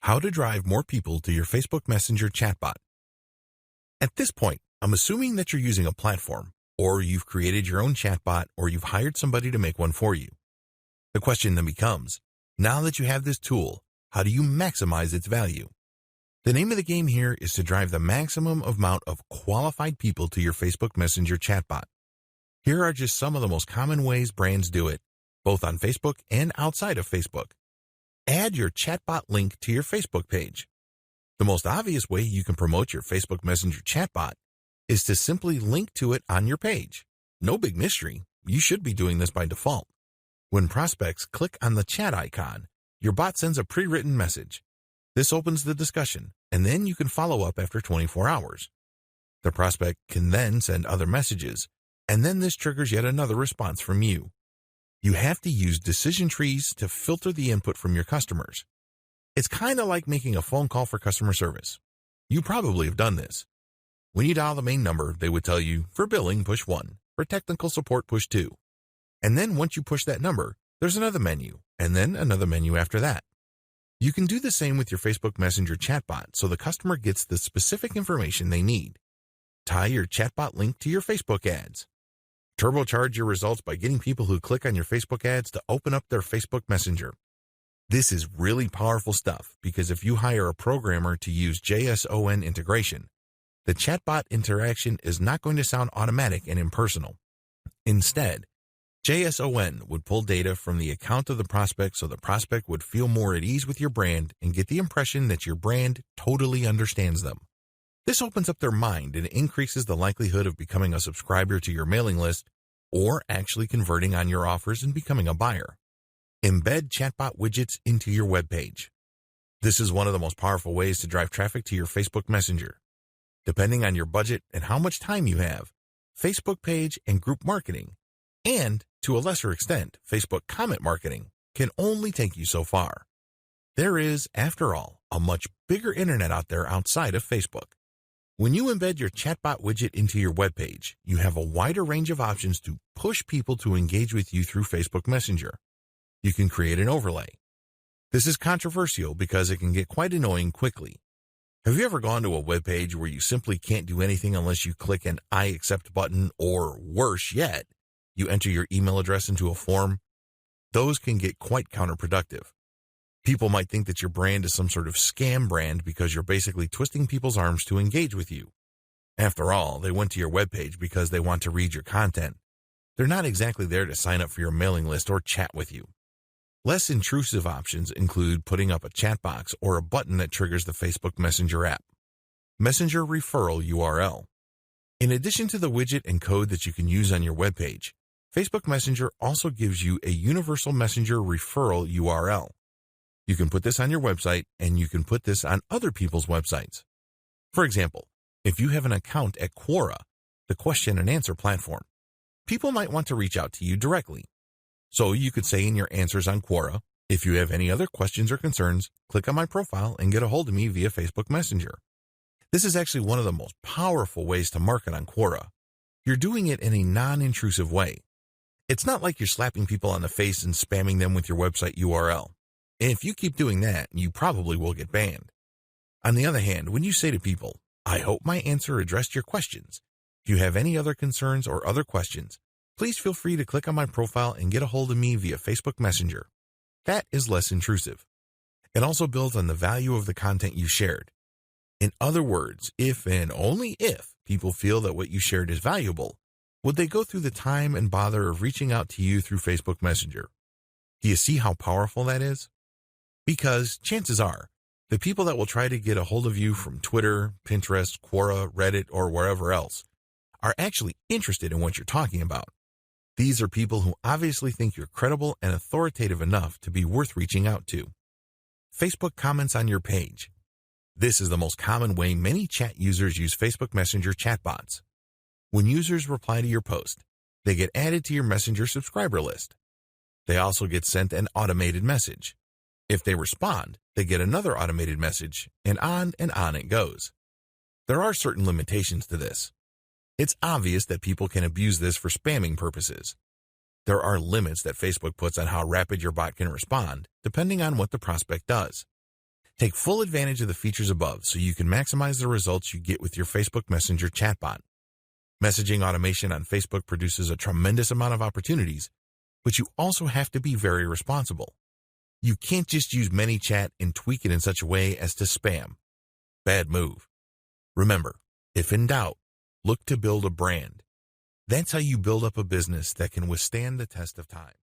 How to drive more people to your Facebook Messenger chatbot. At this point, I'm assuming that you're using a platform, or you've created your own chatbot, or you've hired somebody to make one for you. The question then becomes, now that you have this tool, how do you maximize its value? The name of the game here is to drive the maximum amount of qualified people to your Facebook Messenger chatbot. Here are just some of the most common ways brands do it, both on Facebook and outside of Facebook. Add your chatbot link to your Facebook page. The most obvious way you can promote your Facebook Messenger chatbot is to simply link to it on your page. No big mystery, you should be doing this by default. When prospects click on the chat icon, your bot sends a pre-written message. This opens the discussion, and then you can follow up after 24 hours. The prospect can then send other messages, and then this triggers yet another response from you. You have to use decision trees to filter the input from your customers. It's kind of like making a phone call for customer service. You probably have done this. When you dial the main number, they would tell you, for billing, push 1, for technical support, push 2. And then once you push that number, there's another menu, and then another menu after that. You can do the same with your Facebook Messenger chatbot so the customer gets the specific information they need. Tie your chatbot link to your Facebook ads. Turbocharge your results by getting people who click on your Facebook ads to open up their Facebook Messenger. This is really powerful stuff because if you hire a programmer to use JSON integration, the chatbot interaction is not going to sound automatic and impersonal. Instead, JSON would pull data from the account of the prospect so the prospect would feel more at ease with your brand and get the impression that your brand totally understands them. This opens up their mind and increases the likelihood of becoming a subscriber to your mailing list or actually converting on your offers and becoming a buyer. Embed chatbot widgets into your web page. This is one of the most powerful ways to drive traffic to your Facebook Messenger. Depending on your budget and how much time you have, Facebook page and group marketing, and to a lesser extent, Facebook comment marketing, can only take you so far. There is, after all, a much bigger internet out there outside of Facebook. When you embed your chatbot widget into your web page, you have a wider range of options to push people to engage with you through Facebook Messenger. You can create an overlay. This is controversial because it can get quite annoying quickly. Have you ever gone to a web page where you simply can't do anything unless you click an I accept button, or worse yet, you enter your email address into a form? Those can get quite counterproductive. People might think that your brand is some sort of scam brand because you're basically twisting people's arms to engage with you. After all, they went to your webpage because they want to read your content. They're not exactly there to sign up for your mailing list or chat with you. Less intrusive options include putting up a chat box or a button that triggers the Facebook Messenger app. Messenger referral URL. In addition to the widget and code that you can use on your webpage, Facebook Messenger also gives you a universal Messenger referral URL. You can put this on your website, and you can put this on other people's websites. For example, if you have an account at Quora, the question and answer platform, people might want to reach out to you directly. So you could say in your answers on Quora, if you have any other questions or concerns, click on my profile and get a hold of me via Facebook Messenger. This is actually one of the most powerful ways to market on Quora. You're doing it in a non-intrusive way. It's not like you're slapping people on the face and spamming them with your website URL. And if you keep doing that, you probably will get banned. On the other hand, when you say to people, I hope my answer addressed your questions. If you have any other concerns or other questions, please feel free to click on my profile and get a hold of me via Facebook Messenger. That is less intrusive. It also builds on the value of the content you shared. In other words, if and only if people feel that what you shared is valuable, would they go through the time and bother of reaching out to you through Facebook Messenger? Do you see how powerful that is? Because chances are, the people that will try to get a hold of you from Twitter, Pinterest, Quora, Reddit, or wherever else are actually interested in what you're talking about. These are people who obviously think you're credible and authoritative enough to be worth reaching out to. Facebook comments on your page. This is the most common way many chat users use Facebook Messenger chatbots. When users reply to your post, they get added to your Messenger subscriber list. They also get sent an automated message. If they respond, they get another automated message, and on it goes. There are certain limitations to this. It's obvious that people can abuse this for spamming purposes. There are limits that Facebook puts on how rapid your bot can respond, depending on what the prospect does. Take full advantage of the features above so you can maximize the results you get with your Facebook Messenger chatbot. Messaging automation on Facebook produces a tremendous amount of opportunities, but you also have to be very responsible. You can't just use ManyChat and tweak it in such a way as to spam. Bad move. Remember, if in doubt, look to build a brand. That's how you build up a business that can withstand the test of time.